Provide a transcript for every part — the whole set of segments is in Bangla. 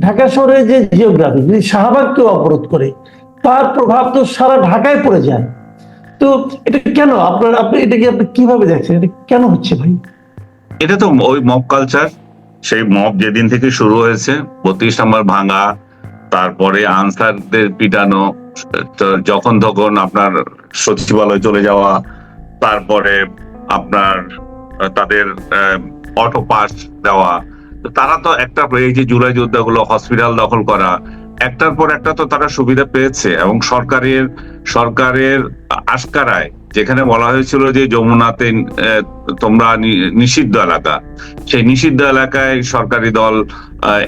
ঢাকা শহরের যে জিওগ্রাফি, যদি শাহবাগকে অবরোধ করে, তার প্রভাব তো সারা ঢাকায় পড়ে যায়। তো এটা কেন আপনি এটাকে আপনি কিভাবে দেখছেন, এটা কেন হচ্ছে ভাই? এটা তো ওই মব কালচার। সেই মব যেদিন থেকে শুরু হয়েছে, 32 নম্বর ভাঙা, তারপরে আনসারদের পিটানো, তো যখন তখন আপনার সচিবালয় চলে যাওয়া, তারপরে আপনার তাদের অটো পাস দেওয়া। তো তারা তো একটা, এই যে জুলাই যোদ্ধাগুলো হসপিটাল দখল করা, একটার পর একটা তো তারা সুবিধা পেয়েছে। এবং সরকারের আশকারায় যেখানে বলা হয়েছিল যে যমুনাতে তোমরা নিষিদ্ধ এলাকা, সেই নিষিদ্ধ এলাকায় সরকারি দল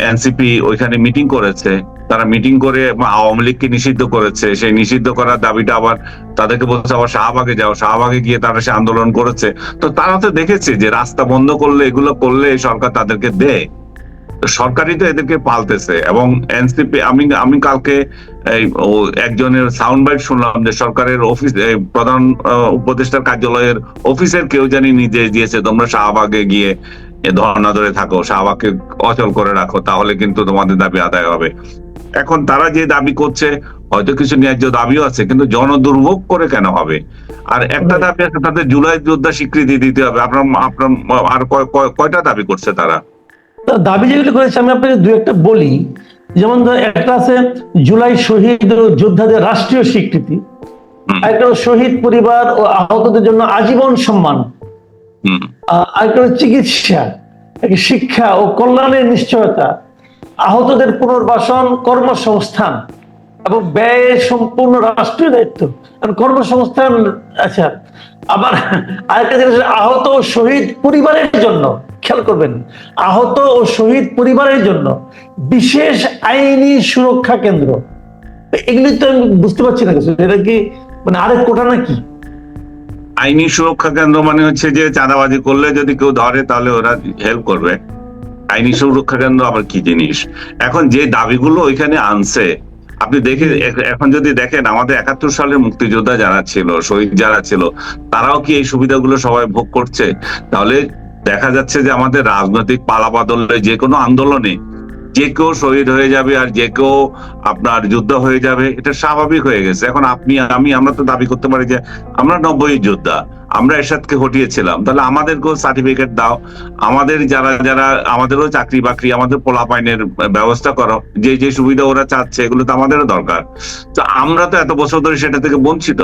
এনসিপি ওইখানে মিটিং করেছে। তারা মিটিং করে আওয়ামী লীগকে নিষিদ্ধ করেছে। সেই নিষিদ্ধ করার দাবিটা আবার তাদেরকে বলছে আবার শাহবাগে যাও, শাহবাগে গিয়ে তারা সে আন্দোলন করেছে। তো তারা তো দেখেছে যে রাস্তা বন্ধ করলে, এগুলো করলে সরকার তাদেরকে দেয়। সরকারই তো এদেরকে পালতেছে। এবং এনসিপি, আমি কালকে একজনের সাউন্ড বাইট শুনলাম যে সরকারের অফিস, প্রধান উপদেষ্টার কার্যালয়ের অফিসের কেউ জানি নিজে দিয়েছে, তোমরা শাহবাগে গিয়ে ধর্ণা ধরে থাকো, শাহবাগকে অচল করে রাখো, তাহলে কিন্তু তোমাদের দাবি আদায় হবে। এখন তারা যে দাবি করছে, হয়তো কিছু ন্যায্য দাবিও আছে, কিন্তু জনদুর্ভোগ করে কেন হবে? আর একটা দাবি আছে, তাদের জুলাই যোদ্ধা স্বীকৃতি দিতে হবে। আপনার আপনার আর কয়টা দাবি করছে তারা? দাবি যেগুলো করেছে আমি আপনাকে দু একটা বলি। যেমন একটা আছে জুলাই শহীদ ও যোদ্ধাদের রাষ্ট্রীয় স্বীকৃতি, আরেকটা শহীদ পরিবার ও আহতদের জন্য আজীবন সম্মান, আরেকটা চিকিৎসা, শিক্ষা ও কল্যাণের নিশ্চয়তা, আহতদের পুনর্বাসন, কর্মসংস্থান এবং ব্যয়ের সম্পূর্ণ রাষ্ট্রীয় দায়িত্ব। কর্মসংস্থান, আচ্ছা। আবার আরেকটা জিনিস, আহত ও শহীদ পরিবারের জন্য, খেয়াল করবেন, আহত ও শহীদ পরিবারের জন্য বিশেষ আইনি সুরক্ষা কেন্দ্র। এগুলি তো আমি বুঝতে পারছি না কিছু, এটা কি মানে আরেক কোটা নাকি? আইনি সুরক্ষা কেন্দ্র মানে হচ্ছে যে চাঁদাবাজি করলে যদি কেউ ধরে তাহলে ওরা হেল্প করবে। আইনি সুরক্ষা কেন্দ্র আবার কি জিনিস? এখন যে দাবিগুলো ওইখানে আনছে, আপনি দেখে, এখন যদি দেখেন আমাদের 71 সালের মুক্তিযোদ্ধা যারা ছিল, শহীদ যারা ছিল, তারাও কি এই সুবিধাগুলো সবাই ভোগ করছে? তাহলে দেখা যাচ্ছে যে আমাদের রাজনৈতিক পালাবদলে, যে কোনো আন্দোলনে যে কেউ শহীদ হয়ে যাবে আর যে কেউ আপনার যুদ্ধ হয়ে যাবে, এটা স্বাভাবিক হয়ে গেছে। এখন আপনি আমরা তো দাবি করতে পারি যে আমরা 90 যোদ্ধা, আমরা এরশাদকে হটিয়েছিলাম, তাহলে আমাদেরকেও সার্টিফিকেট দাও, আমাদের যারা যারা আমাদেরও চাকরি বাকরি, আমাদের পোলাপাইনের ব্যবস্থা করো। যে যে সুবিধা ওরা চাচ্ছে এগুলো তো আমাদেরও দরকার। তো আমরা তো এত বছর ধরে সেটা থেকে বঞ্চিত।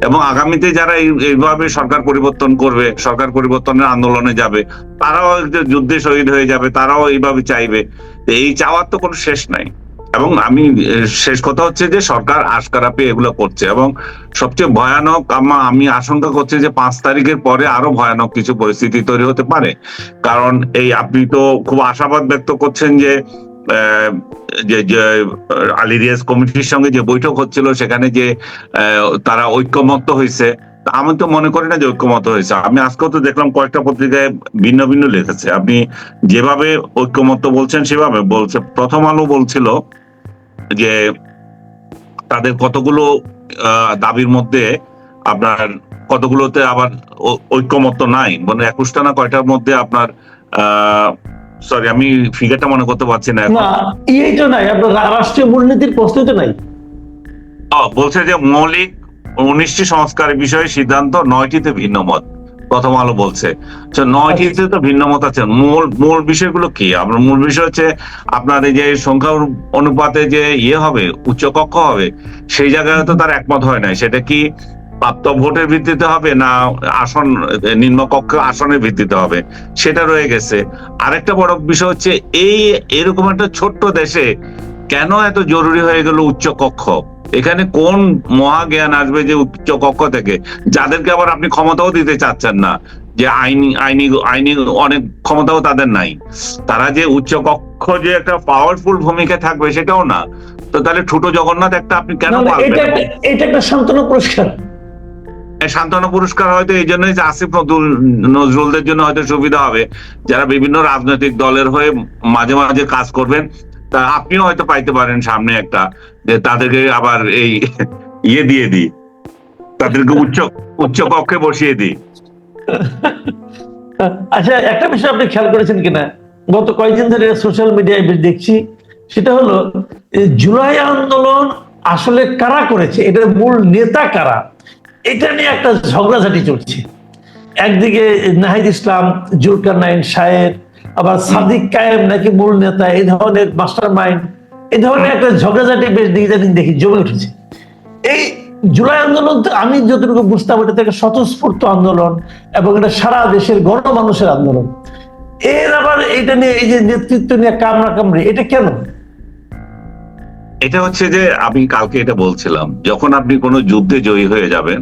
এবং আগামীতে যারা এইভাবে সরকার পরিবর্তন করবে, সরকার পরিবর্তনের আন্দোলনে যাবে, তারাও যুদ্ধে শহীদ হয়ে যাবে, তারাও এইভাবে চাইবে। এই চাওয়ার তো কোনো শেষ নাই। এবং আমি শেষ কথা হচ্ছে যে সরকার আশকারা পেয়ে এগুলো করছে। এবং সবচেয়ে ভয়ানক আমি আশঙ্কা করছি যে 5 তারিখের পরে আরো ভয়ানক কিছু পরিস্থিতি তৈরি হতে পারে। কারণ এই আপনি তো খুব আশাবাদ ব্যক্ত করছেন যে যে আলী রিয়াজ কমিটির সঙ্গে যে বৈঠক হচ্ছিল সেখানে যে তারা ঐক্যমত্য হয়েছে। আমি তো মনে করি না যে ঐক্যমত হয়েছে। আমি আজকেও তো দেখলাম কয়েকটা পত্রিকায় ভিন্ন ভিন্ন লিখেছে। আপনি যেভাবে ঐক্যমত্য বলছেন সেভাবে বলছে। প্রথম আলো বলছিল যে তাদের কতগুলো দাবির মধ্যে আপনার কতগুলোতে আবার ঐক্যমত্য নাই, মানে 21টা না কয়টার মধ্যে আপনার সরি আমি ফিগারটা মনে করতে পারছি না। এইটা নাই, আপনার রাষ্ট্রীয় মূলনীতির প্রস্তুতি নাই। বলছে যে মৌলিক 19টি সংস্কারের বিষয়ে সিদ্ধান্ত 9টিতে ভিন্ন মত। প্রথম আলো বলছে 9টিতে তো ভিন্ন মত আছে। মূল বিষয়গুলো কি? আপনার মূল বিষয় হচ্ছে আপনার এই যে সংখ্যা অনুপাতে যে হবে, উচ্চকক্ষ হবে, সেই জায়গায় তো তার একমত হয় নাই। সেটা কি প্রাপ্ত ভোটের ভিত্তিতে হবে না আসন, নিম্নকক্ষ আসনের ভিত্তিতে হবে, সেটা রয়ে গেছে। আরেকটা বড় বিষয় হচ্ছে এরকম একটা ছোট্ট দেশে কেন এত জরুরি হয়ে গেল উচ্চকক্ষ? এখানে কোন মহাজ্ঞান আসবে যে উচ্চ কক্ষ থেকে, যাদেরকে আবার আপনি ক্ষমতাও দিতে চাচ্ছেন না, যে আইনি অনেক ক্ষমতাও তাদের নাই। তারা যে উচ্চ কক্ষ যে একটা পাওয়ারফুল ভূমিকা থাকবে সেটাও না। তো তাহলে ছোট জগন্নাথ একটা আপনি কেন পারবেন? এটা একটা সান্ত্বনা পুরস্কার। সান্ত্বনা পুরস্কার হয়তো এই জন্যই যে আসিফ নজরুলদের জন্য হয়তো সুবিধা হবে, যারা বিভিন্ন রাজনৈতিক দলের হয়ে মাঝে মাঝে কাজ করবেন। তা আপনিও হয়তো পাইতে পারেন সামনে একটা, যে তাদেরকে আবার এই দিয়ে দিই, তাদেরকে উচ্চ কক্ষে বসিয়ে দিই। আচ্ছা, একটা বিষয় আপনি খেয়াল করেছেন কিনা, গত কয়েকদিন ধরে সোশ্যাল মিডিয়ায় দেখছি সেটা হলো জুলাই আন্দোলন আসলে কারা করেছে, এটার মূল নেতা কারা, এটা নিয়ে একটা ঝগড়াঝাটি চলছে। একদিকে নাহিদ ইসলাম, জুলকারনাইন সাহেব, আবার সাদিক কায়েম নাকি মূল নেতা, এই ধরনের মাস্টার মাইন্ড, এই ধরনের একটা ঝগড়াঝাটি বেশ ইদানিং দেখি জমে উঠেছে। এই জুলাই আন্দোলন তো আমি যতটুকু বুঝতাম এটা থেকে স্বতঃস্ফূর্ত আন্দোলন এবং এটা সারা দেশের গণমানুষের আন্দোলন। এর আবার এটা নিয়ে এই যে নেতৃত্ব নিয়ে কামড়া কামড়ি, এটা কেন? এটা হচ্ছে যে আমি কালকে এটা বলছিলাম, যখন আপনি কোনো যুদ্ধে জয়ী হয়ে যাবেন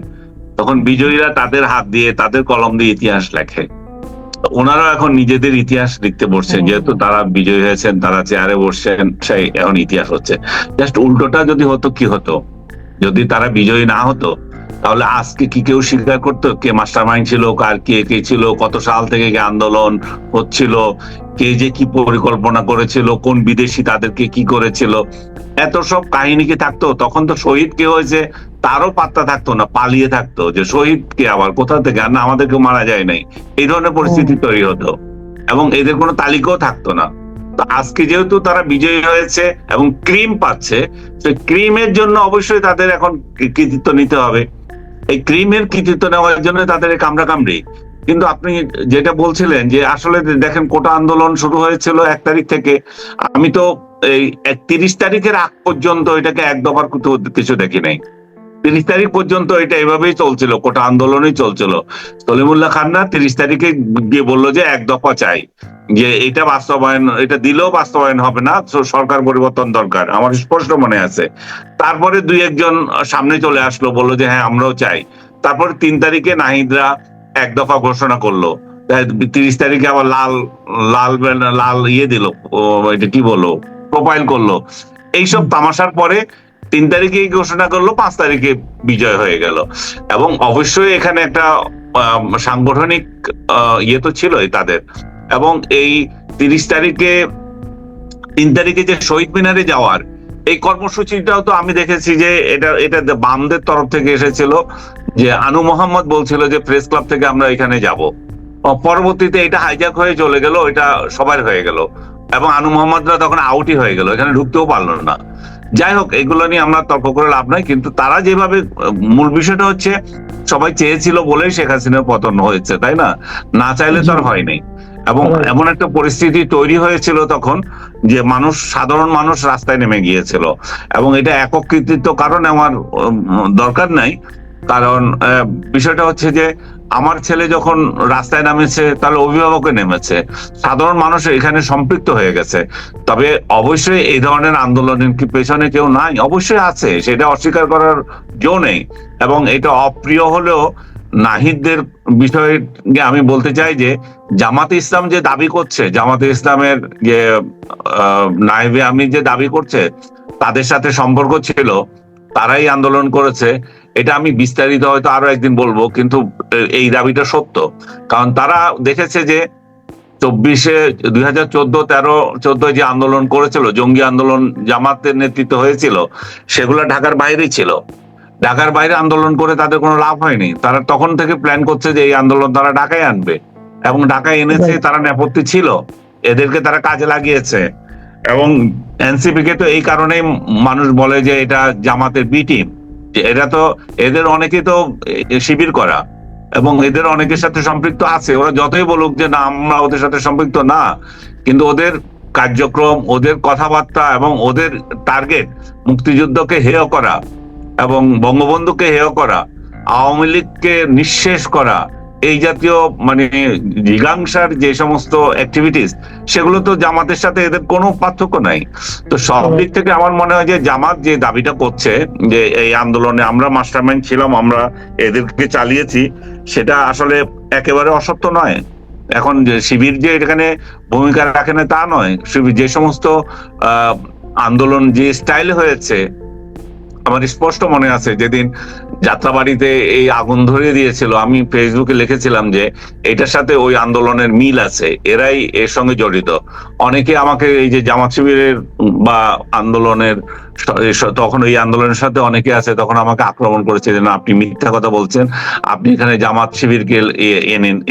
তখন বিজয়ীরা তাদের হাত দিয়ে তাদের কলম দিয়ে ইতিহাস লেখে। ওনারা এখন নিজেদের ইতিহাস লিখতে বসছেন, যেহেতু তারা বিজয়ী হয়েছেন, তারা চেয়ারে বসছেন, সেই এখন ইতিহাস হচ্ছে। জাস্ট উল্টোটা যদি হতো, কি হতো যদি তারা বিজয়ী না হতো, তাহলে আজকে কি কেউ স্বীকার করতো কে মাস্টার মাইন্ড ছিল, কার কে ছিল, কত সাল থেকে কে আন্দোলন হচ্ছিল, কে যে কি পরিকল্পনা করেছিল, কোন বিদেশি তাদেরকে কি করেছিল, এত সব কাহিনী কি থাকতো? তখন তো শহীদ কে হয়েছে তারও পাত্তা থাকতো না, পালিয়ে থাকতো যে শহীদ কে আবার কোথা থেকে, আর না আমাদেরকে মারা যায় নাই, এই ধরনের পরিস্থিতি তৈরি হতো এবং এদের কোনো তালিকাও থাকতো না। তো আজকে যেহেতু তারা বিজয়ী হয়েছে এবং ক্রিম পাচ্ছে, সেই ক্রিমের জন্য অবশ্যই তাদের এখন কৃতিত্ব নিতে হবে। এই ক্রিমের কৃতিত্ব নেওয়ার জন্য তাদের কামড়া কামড়ি। কিন্তু আপনি যেটা বলছিলেন যে আসলে দেখেন কোটা আন্দোলন শুরু হয়েছিল 1 তারিখ থেকে, আমি তো এই 30 তারিখের আগ পর্যন্ত এটাকে এক দফার কিছু দেখি নাই। 30 তারিখ পর্যন্ত এটা এভাবেই চলছিল, কোটা আন্দোলনই চলছিল। সলিমুল্লাহ খান্না 30 তারিখে গিয়ে বললো যে এক দফা চাই, যে এটা বাস্তবায়ন, এটা দিলেও বাস্তবায়ন হবে না, সরকার পরিবর্তন দরকার, আমার স্পষ্ট মনে আছে। তারপরে 2-1 জন সামনে চলে আসলো, বললো যে হ্যাঁ আমরাও চাই। তারপরে 3 তারিখে নাহিদরা এক দফা ঘোষণা করলো, 30 তারিখে আবার লাল লাল লাল দিল, এটা কি বলো, প্রোফাইল করলো। এইসব তামাশার পরে 3 তারিখে ঘোষণা করলো, 5 তারিখে বিজয় হয়ে গেল। এবং অবশ্যই এখানে একটা সাংগঠনিক তো ছিলই তাদের। এবং এই 30 তারিখে 3 তারিখে যে শহীদ মিনারে যাওয়ার এই কর্মসূচিটাও তো আমি দেখেছি যে এটা বামদের তরফ থেকে এসেছিল, যে আনু মোহাম্মদ বলছিল যে প্রেস ক্লাব থেকে আমরা এখানে যাব। পরবর্তীতে এটা হাইজ্যাক হয়ে চলে গেল, এটা সবার হয়ে গেল এবং আনু মোহাম্মদরা তখন আউটই হয়ে গেল, এখানে ঢুকতেও পারলো না। যাই হোক, এগুলো নিয়ে আমরা তর্ক করে লাভ নাই। কিন্তু তারা যেভাবে, মূল বিষয়টা হচ্ছে সবাই চেয়েছিল বলেই শেখ হাসিনার পতন হয়েছে, তাই না? না চাইলে তো আর হয়নি। এবং এমন একটা পরিস্থিতি তৈরি হয়েছিল তখন যে সাধারণ মানুষ রাস্তায় নেমে গিয়েছিল। এবং এটা একক কৃতিত্ব কারণ আমার দরকার নাই, কারণ বিষয়টা হচ্ছে যে আমার ছেলে যখন রাস্তায় নামেছে তাহলে অভিভাবকে নেমেছে, সাধারণ মানুষ এখানে সম্পৃক্ত হয়ে গেছে। তবে অবশ্যই এই ধরনের আন্দোলনের কি পেছনে কেউ নাই? অবশ্যই আছে, সেটা অস্বীকার করার জো নেই। এবং এটা অপ্রিয় হলেও নাহিদদের বিষয়ে আমি বলতে চাই যে জামাতে ইসলাম যে দাবি করছে, জামাতে ইসলামের যে নায়েবে আমির যে দাবি করছে তাদের সাথে সম্পর্ক ছিল, তারাই আন্দোলন করেছে, এটা আমি বিস্তারিত হয়তো আরো একদিন বলবো। কিন্তু এই দাবিটা সত্য, কারণ তারা দেখেছে যে 2014 যে আন্দোলন করেছিল, জঙ্গি আন্দোলন জামাতের নেতৃত্ব হয়েছিল, সেগুলো ঢাকার বাইরেই ছিল। ঢাকার বাইরে আন্দোলন করে তাদের কোনো লাভ হয়নি। তারা তখন থেকে প্ল্যান করছে যে এই আন্দোলন তারা ঢাকায় আনবে, এবং ঢাকায় এনেছে, তারা নেপথ্যে ছিল, এদেরকে তারা কাজে লাগিয়েছে। এবং এনসিপি কে তো এই কারণেই মানুষ বলে যে এটা জামাতের বি টিম, এরা তো, এদের অনেকে তো শিবির করা এবং এদের অনেকের সাথে সম্পৃক্ত আছে। ওরা যতই বলুক যে না আমরা ওদের সাথে সম্পৃক্ত না, কিন্তু ওদের কার্যক্রম, ওদের কথাবার্তা এবং ওদের টার্গেট মুক্তিযুদ্ধকে হেয় করা এবং বঙ্গবন্ধুকে হেয় করা, আওয়ামী লীগকে নিঃশেষ করা, এই জাতীয় মানে জিজ্ঞাসার যে সমস্ত অ্যাক্টিভিটিস, সেগুলো তো জামাতের সাথে এদের কোনো পার্থক্য নাই। তো সব দিক থেকে আমার মনে হয় যে জামাত যে দাবিটা করছে যে এই আন্দোলনে আমরা মাস্টারমাইন্ড ছিলাম, আমরা এদেরকে চালিয়েছি, সেটা আসলে একেবারে অসত্য নয়। এখন যে শিবির যে এখানে ভূমিকা রাখে না তা নয়, শিবির যে সমস্ত আন্দোলন যে স্টাইল হয়েছে, আমার স্পষ্ট মনে আছে যেদিন যাত্রাবাড়িতে এই আগুন ধরিয়ে দিয়েছিল, আমি ফেসবুকে লিখেছিলাম যে এটার সাথে ওই আন্দোলনের মিল আছে, এরাই এর সঙ্গে জড়িত। অনেকে আমাকে এই যে জামাত শিবিরের বা আন্দোলনের তখন এই আন্দোলনের সাথে অনেকে আছে, তখন আমাকে আক্রমণ করেছে যে না, আপনি মিথ্যা কথা বলছেন, আপনি এখানে জামাত শিবিরকে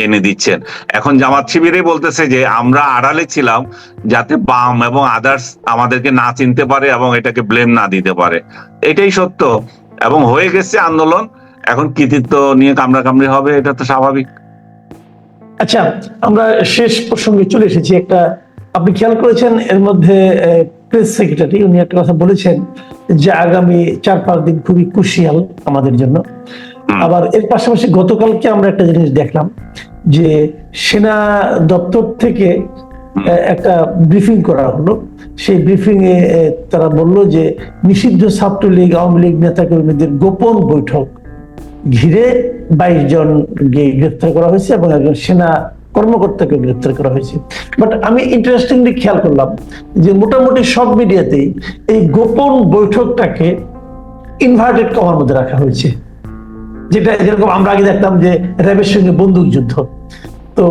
এনে দিচ্ছেন। এখন জামাত শিবিরই বলতেছে যে আমরা আড়ালে ছিলাম যাতে বাম এবং আদার্স আমাদেরকে না চিনতে পারে এবং এটাকে ব্লেম না দিতে পারে। এটাই সত্য, এবং হয়ে গেছে আন্দোলন। এখন কৃতিত্ব নিয়ে কামড়াকামড়ি হবে, এটা তো স্বাভাবিক। আচ্ছা, আমরা শেষ প্রসঙ্গে চলে এসেছি। একটা আপনি খেয়াল করেছেন এর মধ্যে প্রেস সেক্রেটারি উনি একটা কথা বলেছেন যে আগামী 4-5 দিন খুবই ক্রুশিয়াল আমাদের জন্য। আবার এর পাশাপাশি গতকালকে আমরা একটা জিনিস দেখলাম যে সেনা দপ্তর থেকে একটা ব্রিফিং করা হলো। সেই ব্রিফিং এ তারা বলল যে নিষিদ্ধ ছাত্রলীগ আওয়ামী লীগ নেতা কর্মীদের গোপন বৈঠক ঘিরে 22 জনকে গ্রেফতার করা হয়েছে এবং একজন সেনা কর্মকর্তাকে গ্রেফতার করা হয়েছে। বাট আমি ইন্টারেস্টিংলি খেয়াল করলাম যে মোটামুটি সব মিডিয়াতেই এই গোপন বৈঠকটাকে ইনভার্টেড কমার মধ্যে রাখা হয়েছে, যেটা যেরকম আমরা আগে দেখতাম যে র্যাবের সঙ্গে বন্দুক যুদ্ধ। তো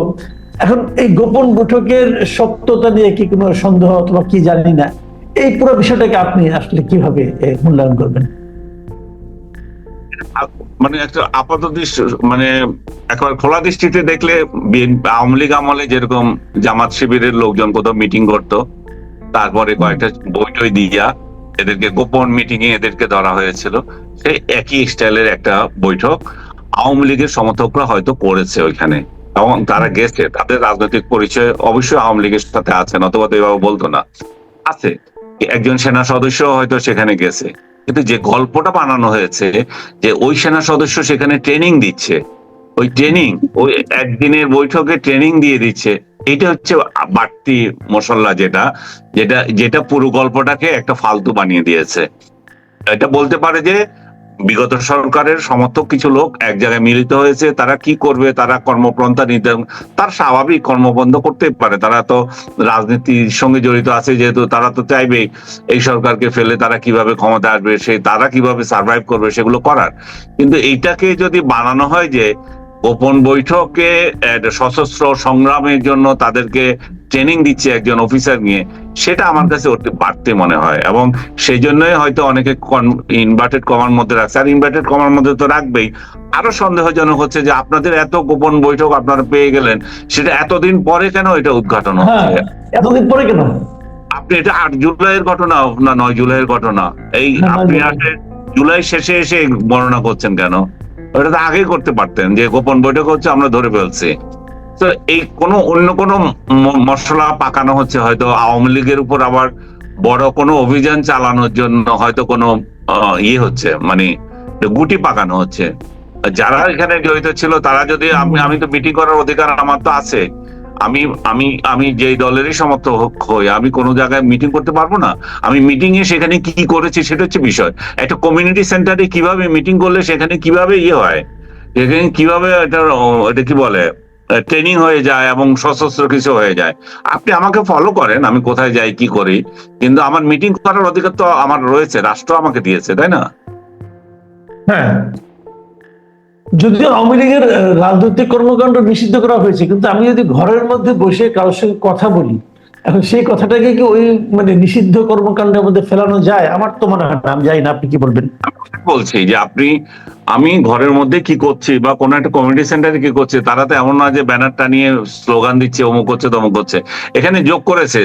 এখন এই গোপন বৈঠকের সত্যতা নিয়ে কি কোনো সন্দেহ অথবা কি জানি না, এই পুরো বিষয়টাকে আপনি আসলে কিভাবে মূল্যায়ন করবেন? মানে একটা আপাত দৃষ্টি, মানে একবার খোলা দৃষ্টিতে দেখলে আওয়ামী লীগ আমলে যেরকম জামাত শিবিরের লোকজন কোথাও মিটিং করতো, তারপরে কয়েকটা বৈঠক দিয়া এদেরকে গোপন মিটিং এ এদেরকে ধরা হয়েছিল, সেই একই স্টাইলের একটা বৈঠক আওয়ামী লীগের সমর্থকরা হয়তো করেছে ওইখানে, এবং তারা গেছে, তাদের রাজনৈতিক পরিচয় অবশ্যই আওয়ামী লীগের সাথে আছে, নতুবা তো এভাবে বলতো না। আছে একজন সেনা সদস্য হয়তো সেখানে গেছে, কিন্তু যে গল্পটা বানানো হয়েছে যে ওই সেনা সদস্য সেখানে ট্রেনিং দিচ্ছে, ওই ট্রেনিং ওই একদিনের বৈঠকে ট্রেনিং দিয়ে দিচ্ছে, এটা হচ্ছে বাড়তি মশলা, যেটা যেটা যেটা পুরো গল্পটাকে একটা ফালতু বানিয়ে দিয়েছে। এটা বলতে পারে যে বিগত সরকারের সমর্থক কিছু লোক এক জায়গায় মিলিত হয়েছে, তারা কি করবে, তারা কর্মপন্থা নিতে, তার স্বাভাবিক কর্মবন্ধ করতে পারে, তারা তো রাজনীতির সঙ্গে জড়িত আছে যেহেতু, তারা তো চাইবে এই সরকারকে ফেলে তারা কিভাবে ক্ষমতা আসবে, তারা কিভাবে সার্ভাইভ করবে সেগুলো করার। কিন্তু এইটাকে যদি বানানো হয় যে গোপন বৈঠকে সশস্ত্র সংগ্রামের জন্য তাদেরকে ট্রেনিং দিচ্ছে একজন অফিসার নিয়ে, সেটা আমার কাছে অতি বাড়তি মনে হয়, এবং সেই জন্যই হয়তো অনেকে ইনভার্টেড কমার মধ্যে রাখছে। আর ইনভার্টেড কমার মধ্যে তো রাখবেই। আরো সন্দেহজনক হচ্ছে যে আপনাদের এত গোপন বৈঠক আপনারা পেয়ে গেলেন, সেটা এতদিন পরে কেন এটা উদ্ঘাটন হচ্ছে? এতদিন পরে কেন? আপনি এটা 8 জুলাইয়ের ঘটনা না 9 জুলাইয়ের ঘটনা, এই আপনি জুলাই শেষে এসে বর্ণনা করছেন কেন? ওটা তো আগেই করতে পারতেন যে গোপন বৈঠক হচ্ছে, আমরা ধরে ফেলছি। তো এই অন্য কোনো মশলা পাকানো হচ্ছে, হয়তো আওয়ামী লীগের উপর আবার বড় কোনো অভিযান চালানোর জন্য হয়তো কোনো ইয়ে হচ্ছে, মানে গুটি পাকানো হচ্ছে। যারা এখানে জড়িত ছিল তারা যদি, আমি তো মিটিং করার অধিকার আমার তো আছে, আমি আমি আমি যে দলেরই সমর্থক হই, আমি কোনো জায়গায় মিটিং করতে পারবো না? আমি মিটিং এ সেখানে কি করেছি সেটা হচ্ছে বিষয়। একটা কমিউনিটি সেন্টারে কিভাবে মিটিং করলে সেখানে কিভাবে ইয়ে হয়, সেখানে কিভাবে এটা কি বলে ট্রেনিং হয়ে যায় এবং সশস্ত্র কিছু হয়ে যায়। আপনি আমাকে ফলো করেন, আমি কোথায় যাই কি করি, কিন্তু আমার মিটিং করার অধিকার তো আমার রয়েছে, রাষ্ট্র আমাকে দিয়েছে, তাই না? হ্যাঁ, যদিও আওয়ামী লীগের রাজনৈতিক কর্মকাণ্ড নিষিদ্ধ করা হয়েছে, কিন্তু আমি যদি ঘরের মধ্যে বসে কারোর সঙ্গে কথা বলি, এখন সেই কথাটাকে কি ওই মানে নিষিদ্ধ কর্মকাণ্ডের মধ্যে ফেলানো যায়? আমার তো মনে হয় না। আমি জানি না, আপনি কি বলবেন? বলছি যে আমি ঘরের মধ্যে কি করছি বা কোন একটা কমিউনিটি সেন্টারে কি করছে, তারা তো এমন না যে ব্যানারটা নিয়ে স্লোগান দিচ্ছে, অমুক করছে তমুক করছে। এখানে যোগ করেছে,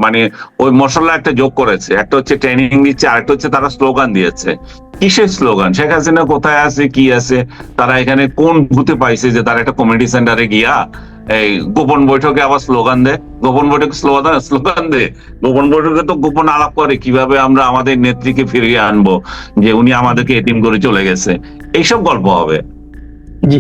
মানে ওই মশলা একটা যোগ করেছে, একটা হচ্ছে ট্রেনিং দিচ্ছে, আরেকটা হচ্ছে তারা স্লোগান দিয়েছে। কিসের স্লোগান? শেখ হাসিনা কোথায় আছে, কি আছে, তারা এখানে কোন ভূতে পাইছে যে তারা একটা কমিউনিটি সেন্টারে গিয়া এই গোপন বৈঠকে আবার স্লোগান দেয়? গোপন বৈঠকে স্লোগান দেয়? গোপন বৈঠকে তো গোপন আলাপ করে কিভাবে আমরা আমাদের নেত্রীকে ফিরিয়ে আনবো, যে উনি আমাদেরকে এতিম করে চলে গেছে, এইসব গল্প হবে। জি।